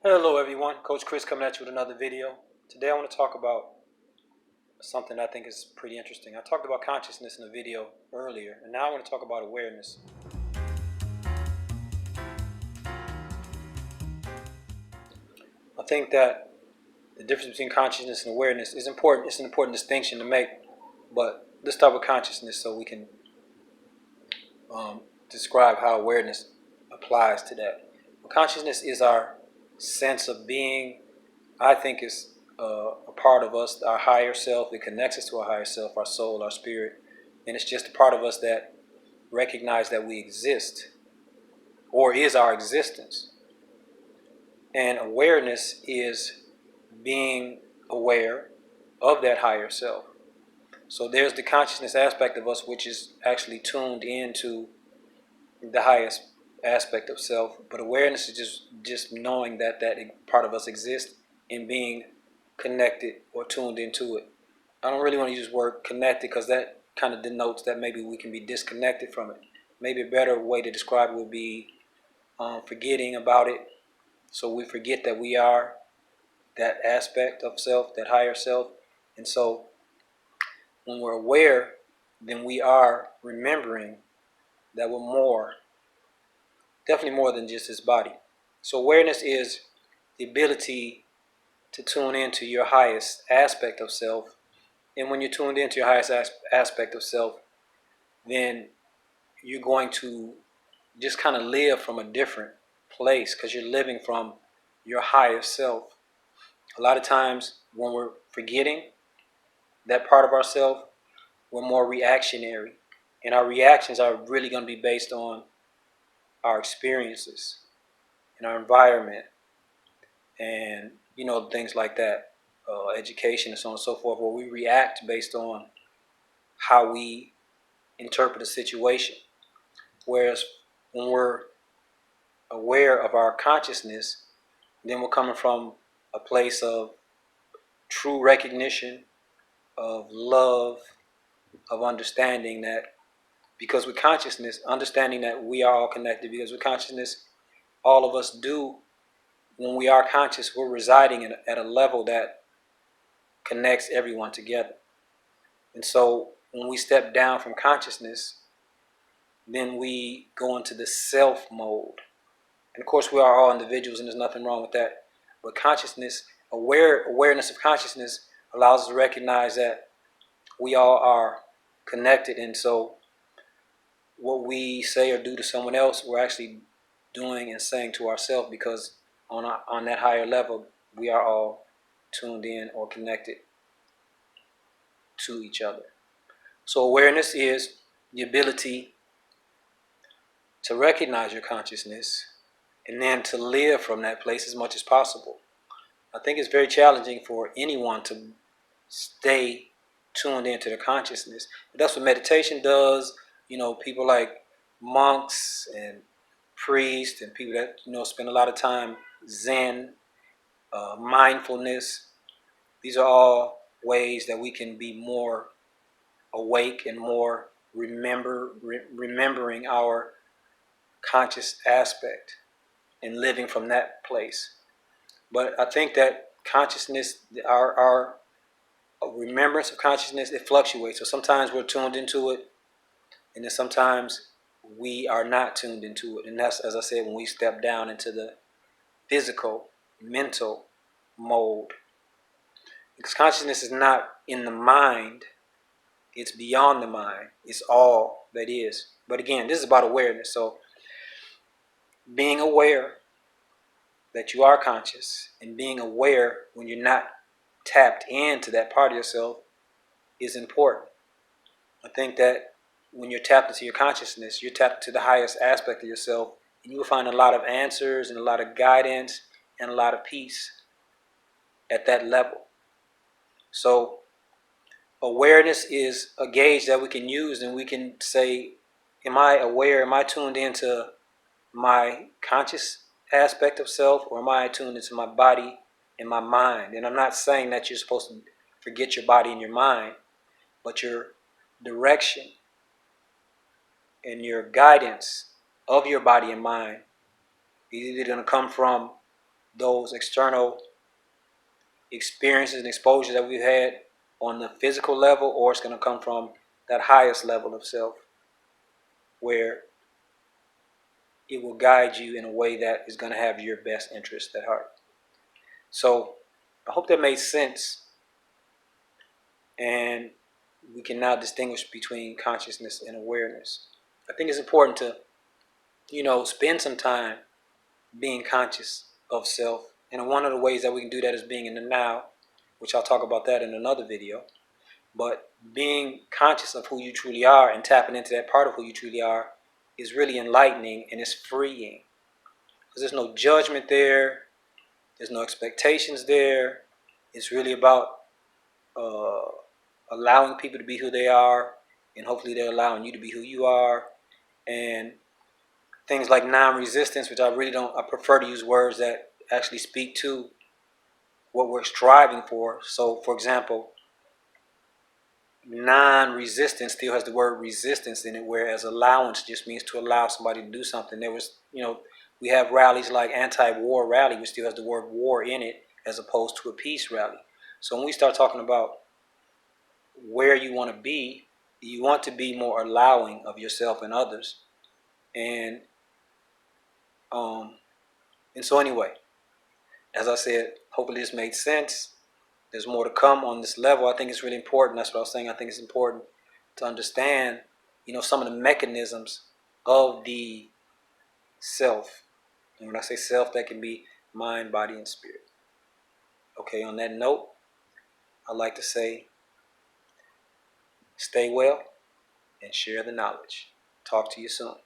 Hello everyone, Coach Chris coming at you with another video. Today I want to talk about something I think is pretty interesting. I talked about consciousness in a video earlier, and now I want to talk about awareness. I think that the difference between consciousness and awareness is important. It's an important distinction to make, but let's start with consciousness so we can describe how awareness applies to that. Consciousness is our sense of being. I think is a part of us, our higher self. It connects us to our higher self, our soul, our spirit. And it's just a part of us that recognize that we exist or is our existence. And awareness is being aware of that higher self. So there's the consciousness aspect of us, which is actually tuned into the highest aspect of self. But awareness is just knowing that part of us exists and being connected or tuned into it. I don't really want to use the word connected because that kind of denotes that maybe we can be disconnected from it. Maybe a better way to describe it would be forgetting about it. So we forget that we are that aspect of self, that higher self. And so when we're aware, then we are remembering that we're more, definitely more than just this body. So awareness is the ability to tune into your highest aspect of self. And when you're tuned into your highest aspect of self, then you're going to just kind of live from a different place because you're living from your higher self. A lot of times when we're forgetting that part of ourself, we're more reactionary. And our reactions are really going to be based on our experiences and our environment and, things like that, education and so on and so forth, where we react based on how we interpret a situation. Whereas when we're aware of our consciousness, then we're coming from a place of true recognition, of love, of understanding that because with consciousness, understanding that we are all connected, because with consciousness, all of us do, when we are conscious, we're residing at a level that connects everyone together. And so when we step down from consciousness, then we go into the self mode. And of course, we are all individuals, and there's nothing wrong with that. But consciousness, awareness of consciousness allows us to recognize that we all are connected. And so what we say or do to someone else, we're actually doing and saying to ourselves, because on that higher level, we are all tuned in or connected to each other. So awareness is the ability to recognize your consciousness and then to live from that place as much as possible. I think it's very challenging for anyone to stay tuned into their consciousness. But that's what meditation does. People like monks and priests and people that spend a lot of time Zen, mindfulness. These are all ways that we can be more awake and more remembering our conscious aspect and living from that place. But I think that consciousness, our remembrance of consciousness, it fluctuates. So sometimes we're tuned into it, and then sometimes we are not tuned into it. And that's, as I said, when we step down into the physical, mental mode. Because consciousness is not in the mind, it's beyond the mind. It's all that is. But again, this is about awareness. So being aware that you are conscious and being aware when you're not tapped into that part of yourself is important. I think that when you're tapped into your consciousness, you're tapped to the highest aspect of yourself, and you will find a lot of answers and a lot of guidance and a lot of peace at that level. So awareness is a gauge that we can use, and we can say, am I aware? Am I tuned into my conscious aspect of self, or am I tuned into my body and my mind? And I'm not saying that you're supposed to forget your body and your mind, but your direction and your guidance of your body and mind is either going to come from those external experiences and exposure that we've had on the physical level, or it's going to come from that highest level of self where it will guide you in a way that is going to have your best interest at heart. So I hope that made sense, and we can now distinguish between consciousness and awareness. I think it's important to, spend some time being conscious of self. And one of the ways that we can do that is being in the now, which I'll talk about that in another video. But being conscious of who you truly are and tapping into that part of who you truly are is really enlightening, and it's freeing. Because there's no judgment there, there's no expectations there. It's really about allowing people to be who they are, and hopefully they're allowing you to be who you are. And things like non-resistance, which I prefer to use words that actually speak to what we're striving for. So, for example, non-resistance still has the word resistance in it, whereas allowance just means to allow somebody to do something. We have rallies like anti-war rally, which still has the word war in it, as opposed to a peace rally. So when we start talking about where you want to be more allowing of yourself and others. And so anyway, as I said, hopefully this made sense. There's more to come on this level. I think it's really important. That's what I was saying. I think it's important to understand, some of the mechanisms of the self. And when I say self, that can be mind, body, and spirit. Okay, on that note, I'd like to say, stay well and share the knowledge. Talk to you soon.